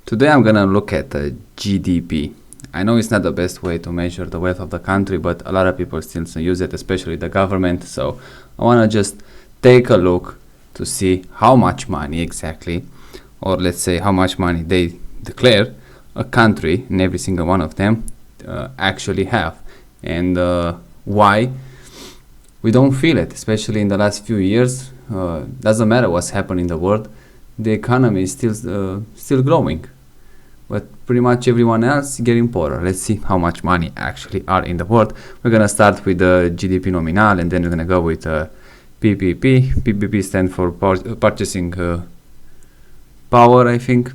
Today I'm gonna look at the GDP. I know it's not the best way to measure the wealth of the country, but a lot of people still use it, especially the government. So I wanna just take a look to see how much money exactly, or let's say how much money they declare a country in every single one of them actually have, and why we don't feel it, especially in the last few years. Doesn't matter what's happened in the world, the economy is still growing, but pretty much everyone else is getting poorer. Let's see how much money actually are in the world. We're gonna start with the GDP nominal, and then we're gonna go with PPP. PPP stands for purchasing power, I think,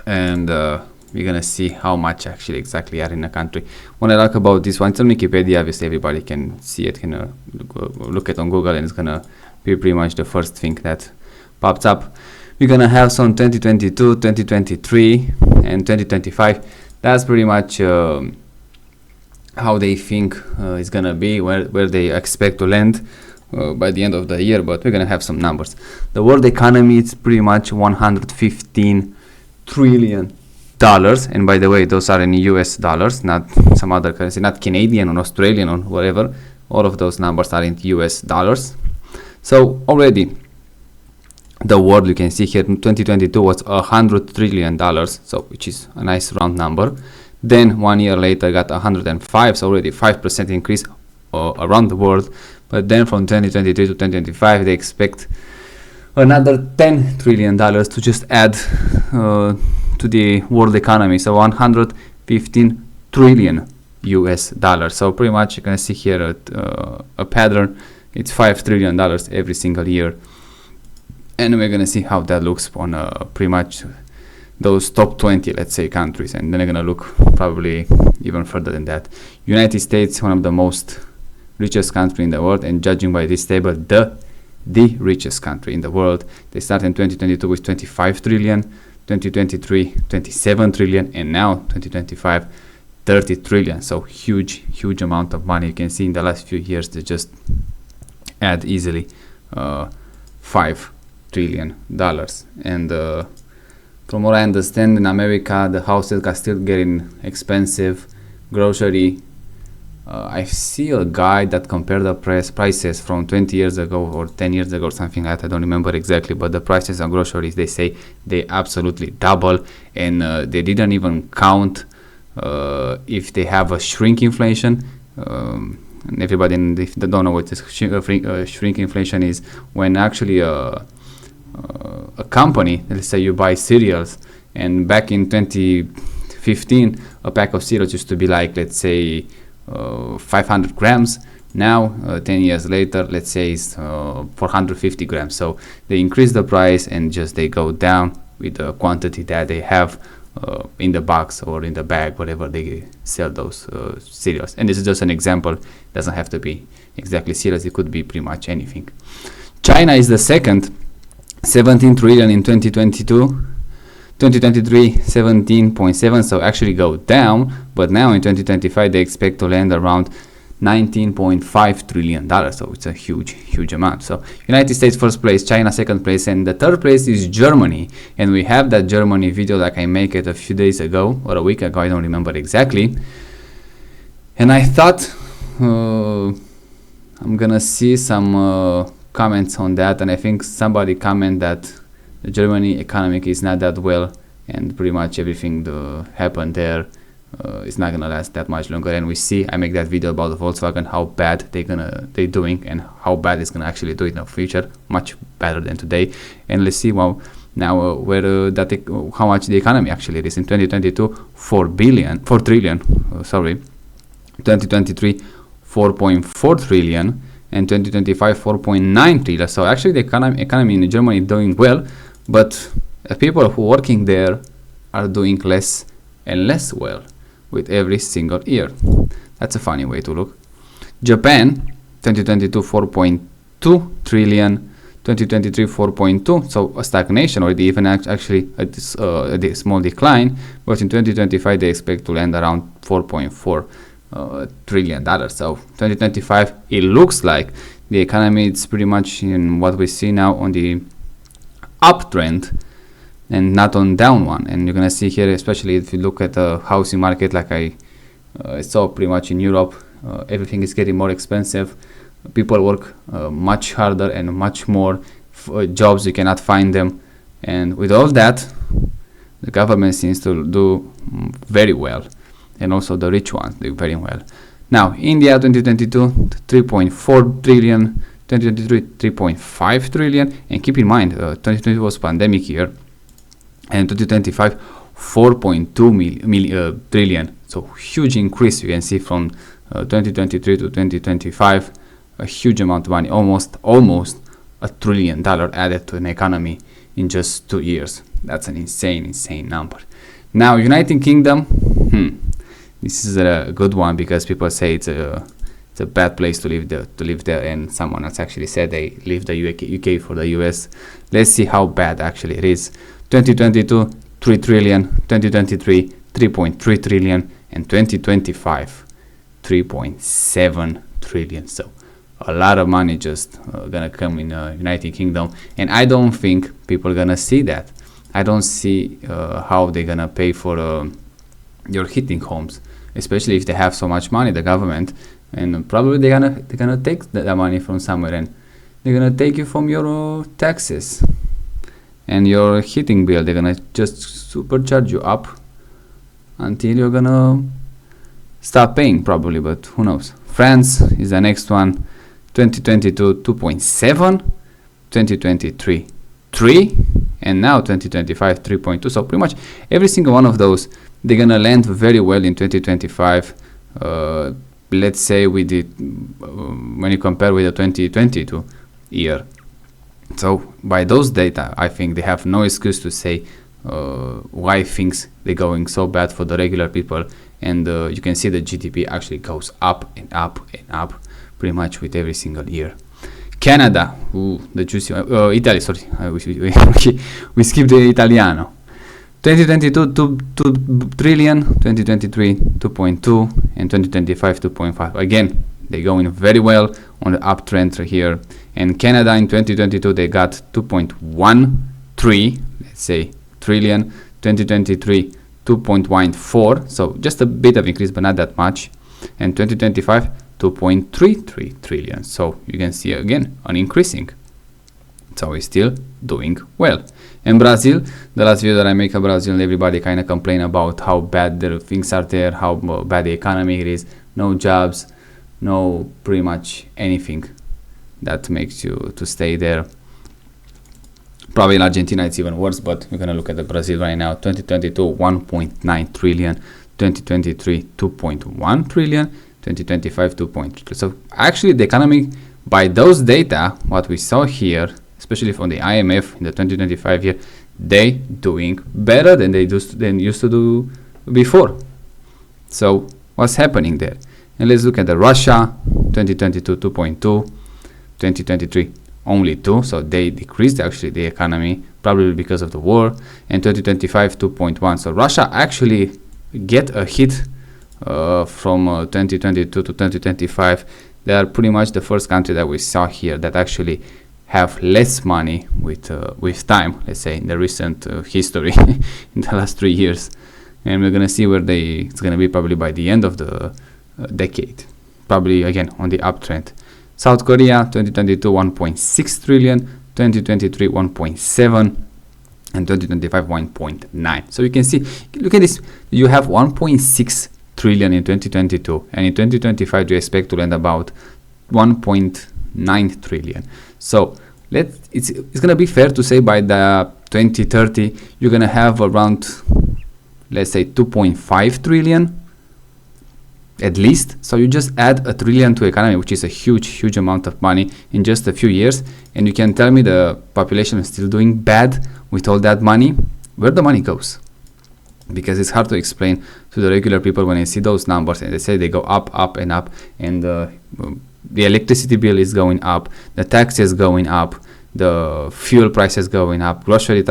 and we're gonna see how much actually exactly are in a country. When I talk about this one, it's on Wikipedia. Obviously, everybody can see it, can look it on Google, and it's gonna be pretty much the first thing that pops up. We're gonna have some 2022, 2023, and 2025. That's pretty much how they think it's gonna be, where they expect to land by the end of the year. But we're gonna have some numbers. The world economy is pretty much $115 trillion. And by the way, those are in US dollars, not some other currency, not Canadian or Australian or whatever. All of those numbers are in US dollars. So already the world, you can see here, in 2022 was $100 trillion, so which is a nice round number. Then 1 year later got 105, so already 5% increase around the world. But then from 2023 to 2025 they expect another $10 trillion to just add to the world economy, so 115 trillion US dollars. So pretty much you can see here a pattern. It's $5 trillion every single year, and we're gonna see how that looks on pretty much those top 20, let's say, countries, and then we're gonna look probably even further than that. United States, one of the most richest country in the world, and judging by this table, the richest country in the world. They started in 2022 with 25 trillion, 2023 27 trillion, and now 2025 30 trillion. So huge amount of money. You can see in the last few years they just add easily $5 trillion. And from what I understand, in America the houses are still getting expensive. Grocery, I see a guy that compared the prices from 20 years ago or 10 years ago or something like that. I don't remember exactly, but the prices on groceries, they say they absolutely double, and they didn't even count if they have a shrink inflation. And everybody, if they don't know what this shrink inflation is, when actually a company, let's say you buy cereals, and back in 2015 a pack of cereals used to be like, let's say, 500 grams. Now 10 years later, let's say it's 450 grams. So they increase the price and just they go down with the quantity that they have in the box or in the bag, whatever they sell those cereals. And this is just an example. It doesn't have to be exactly cereals, it could be pretty much anything. China is the second, 17 trillion in 2022. 2023 17.7, so actually go down, but now in 2025 they expect to land around $19.5 trillion, so it's a huge amount. So United States first place, China second place, and the third place is Germany. And we have that Germany video, like I make it a few days ago or a week ago, I don't remember exactly. And I thought I'm gonna see some comments on that, and I think somebody comment that the Germany economic is not that well, and pretty much everything that happened there is not gonna last that much longer. And we see, I make that video about the Volkswagen, how bad they're doing, and how bad it's gonna actually do in the future, much better than today. And let's see how much the economy actually is. In 2022, 4 trillion. 2023, 4.4 trillion. And 2025 4.9 trillion. So actually the economy in Germany is doing well, but the people who are working there are doing less and less well with every single year. That's a funny way to look. Japan, 2022 4.2 trillion, 2023 4.2, so a stagnation, or even actually a small decline. But in 2025 they expect to land around 4.4 trillion dollars. So 2025, it looks like the economy is pretty much in what we see now on the uptrend. and not on down one. And you're gonna see here, especially if you look at the housing market, like I saw pretty much in Europe, everything is getting more expensive. People work much harder and much more jobs, you cannot find them, and with all that the government seems to do very well, and also the rich ones do very well. Now India 2022 3.4 trillion, 2023 3.5 trillion, and keep in mind 2020 was pandemic year, and 2025 4.2 trillion, so huge increase you can see from 2023 to 2025, a huge amount of money, almost $1 trillion added to an economy in just 2 years. That's an insane number. Now United Kingdom, this is a good one because people say it's a bad place to live there, and someone else actually said they leave the UK for the US. Let's see how bad actually it is. 2022 3 trillion, 2023 3.3 trillion, and 2025 3.7 trillion. So a lot of money just gonna come in United Kingdom, and I don't think people are gonna see that. I don't see how they're gonna pay for your heating homes, especially if they have so much money, the government, and probably they're gonna take the money from somewhere, and they're gonna take it from your taxes and your heating bill. They're gonna just supercharge you up until you're gonna start paying probably, but who knows. France is the next one. 2022 2.7, 2023 3, and now 2025 3.2. So pretty much every single one of those, they're gonna land very well in 2025. Let's say with it when you compare with the 2022 year. So by those data, I think they have no excuse to say why things they're going so bad for the regular people, and you can see the GDP actually goes up and up and up pretty much with every single year. Canada, the juicy one. Italy, sorry, we skipped the Italiano. 2022 2 trillion, 2023 2.2, and 2025 2.5. Again, they're going very well on the uptrend right here. And Canada in 2022 they got 2.13, let's say, trillion. 2023 2.14, so just a bit of increase but not that much. And 2025 2.33 trillion, so you can see again an increasing, so it's still doing well. And Brazil, the last video that I make of Brazil, everybody kind of complain about how bad the things are there, how bad the economy it is, no jobs, no pretty much anything that makes you to stay there. Probably in Argentina it's even worse, but we're gonna look at the Brazil right now. 2022 1.9 trillion, 2023 2.1 trillion, 2025 2.3. So actually the economy, by those data, what we saw here, especially from the IMF in the 2025 year, they doing better than they used to do before. So what's happening there? And let's look at the Russia. 2022 2.2, 2023 only 2, so they decreased actually the economy, probably because of the war. And 2025 2.1, so Russia actually get a hit from 2022 to 2025. They are pretty much the first country that we saw here that actually have less money with time, let's say, in the recent history in the last 3 years. And we're gonna see where it's gonna be probably by the end of the decade, probably again on the uptrend. South Korea 2022 1.6 trillion, 2023 1.7, and 2025 1.9. So you can see, look at this, you have 1.6 trillion in 2022, and in 2025 you expect to land about 1.9 trillion. So it's gonna be fair to say by the 2030 you're gonna have around, let's say, 2.5 trillion at least. So you just add $1 trillion to economy, which is a huge amount of money in just a few years, and you can tell me the population is still doing bad with all that money. Where the money goes? Because it's hard to explain to the regular people when they see those numbers and they say they go up and up, and the electricity bill is going up, the taxes going up, the fuel prices going up, grocery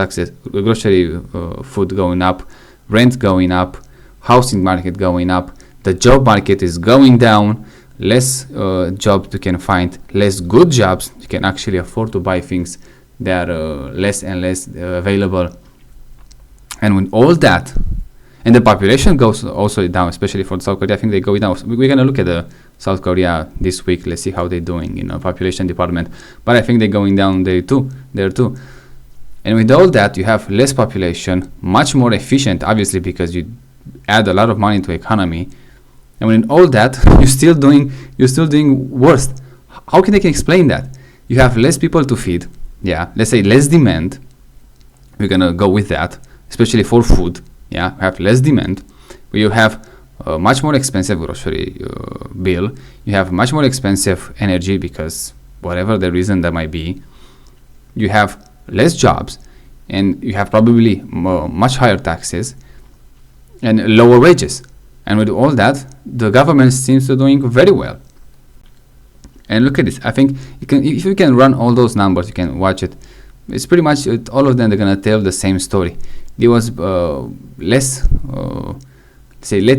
food going up, rent going up, housing market going up, the job market is going down, less jobs you can find, less good jobs, you can actually afford to buy things that are less and less available. And with all that, and the population goes also down, especially for South Korea. I think they go down. We're gonna look at the South Korea this week. Let's see how they're doing in the population department. But I think they're going down there too. And with all that, you have less population, much more efficient, obviously, because you add a lot of money to economy. And with all that, you're still doing worse. How can they explain that? You have less people to feed. Yeah, let's say less demand. We're gonna go with that, especially for food. Yeah, you have less demand. But you have a much more expensive grocery bill. You have much more expensive energy because whatever the reason that might be. You have less jobs, and you have probably much higher taxes and lower wages. And with all that, the government seems to doing very well. And look at this. I think if you can run all those numbers, you can watch it. It's pretty much all of them. They're gonna tell the same story. There was less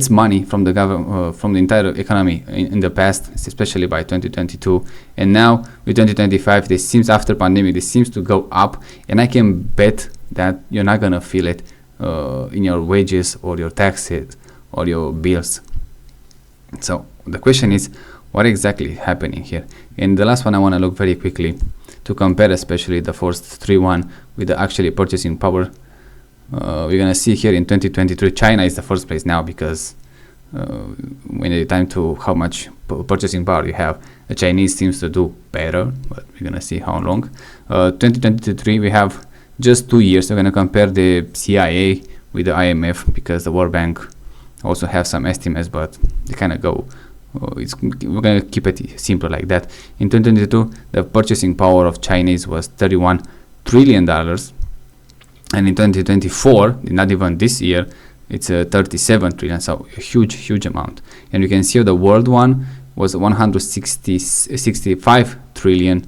money from the government, from the entire economy in the past, especially by 2022. And now with 2025, this seems after pandemic, this seems to go up. And I can bet that you're not gonna feel it in your wages or your taxes or your bills. So the question is, what exactly is happening here? And the last one I want to look very quickly to compare, especially the first 3-1 with the actually purchasing power. We're gonna see here in 2023, China is the first place now because when it's time to how much purchasing power you have, the Chinese seems to do better, but we're gonna see how long. 2023, we have just 2 years. We're gonna compare the CIA with the IMF because the World Bank also have some estimates, but they kind of go. We're gonna keep it simple like that. In 2022, the purchasing power of Chinese was $31 trillion. And in 2024, not even this year, it's 37 trillion, so a huge amount. And you can see the world one was $165 trillion,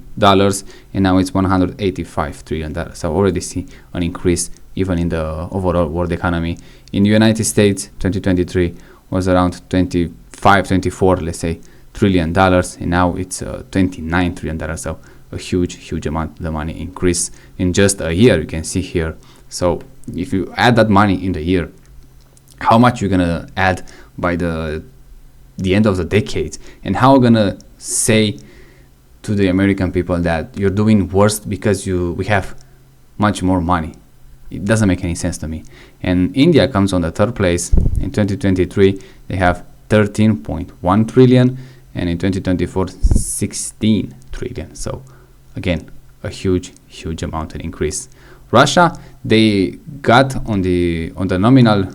and now it's $185 trillion. So already see an increase even in the overall world economy. In the United States, 2023 was around 24, let's say, trillion dollars, and now it's $29 trillion. So a huge amount of the money increase in just a year. You can see here. So if you add that money in the year, how much you're gonna add by the end of the decade, and how you're gonna say to the American people that you're doing worse because we have much more money? It doesn't make any sense to me. And India comes on the third place. In 2023, they have 13.1 trillion, and in 2024, 16 trillion. So again, a huge amount of increase. Russia, they got on the nominal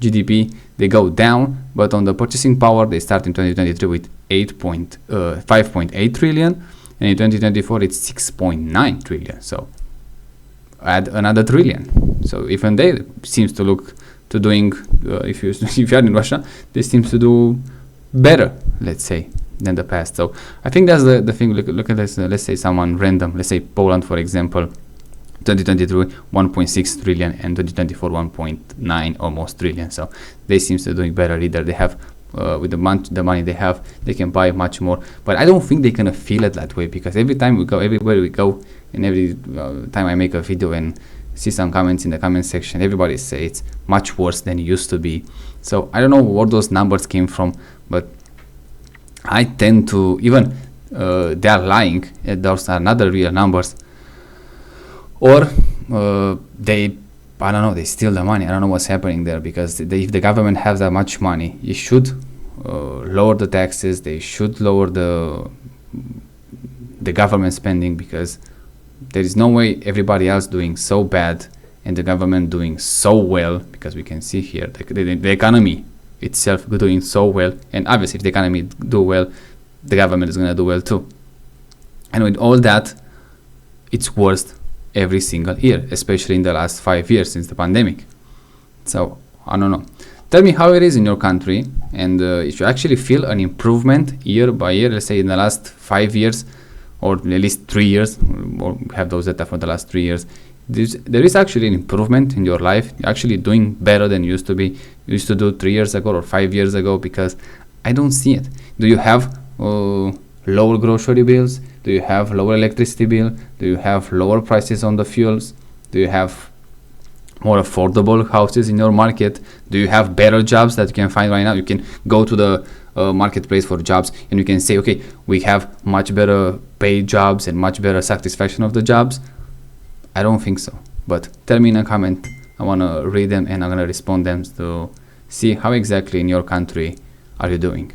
GDP, they go down, but on the purchasing power, they start in 2023 with 5.8 trillion, and in 2024 it's 6.9 trillion. So add another trillion. So even they seems to look to doing if you are in Russia, they seems to do better, let's say, than the past. So I think that's the thing. Look at this. Let's say someone random. Let's say Poland, for example. 2023 1.6 trillion and 2024 1.9 almost trillion. So they seem to doing better. Either they have with the money they have, they can buy much more. But I don't think they can feel it that way, because everywhere we go, and every time I make a video and see some comments in the comment section, everybody say it's much worse than it used to be. So I don't know where those numbers came from, but I tend to even they are lying. Those are not the real numbers, or they steal the money. I don't know what's happening there, because if the government has that much money, it should lower the taxes. They should lower the government spending, because there is no way everybody else doing so bad and the government doing so well, because we can see here the economy itself doing so well, and obviously if the economy do well, the government is going to do well too. And with all that, it's worse every single year, especially in the last 5 years since the pandemic. So I don't know. Tell me how it is in your country, and if you actually feel an improvement year by year, let's say in the last 5 years, or at least 3 years, or have those data for the last 3 years. There is actually an improvement in your life. You're actually doing better than you used to be. You used to do 3 years ago or 5 years ago, because I don't see it. Do you have lower grocery bills? Do you have lower electricity bill? Do you have lower prices on the fuels? Do you have more affordable houses in your market? Do you have better jobs that you can find right now? You can go to the marketplace for jobs and you can say, okay, we have much better paid jobs and much better satisfaction of the jobs. I don't think so, but tell me in a comment. I want to read them and I'm going to respond them to see how exactly in your country are you doing.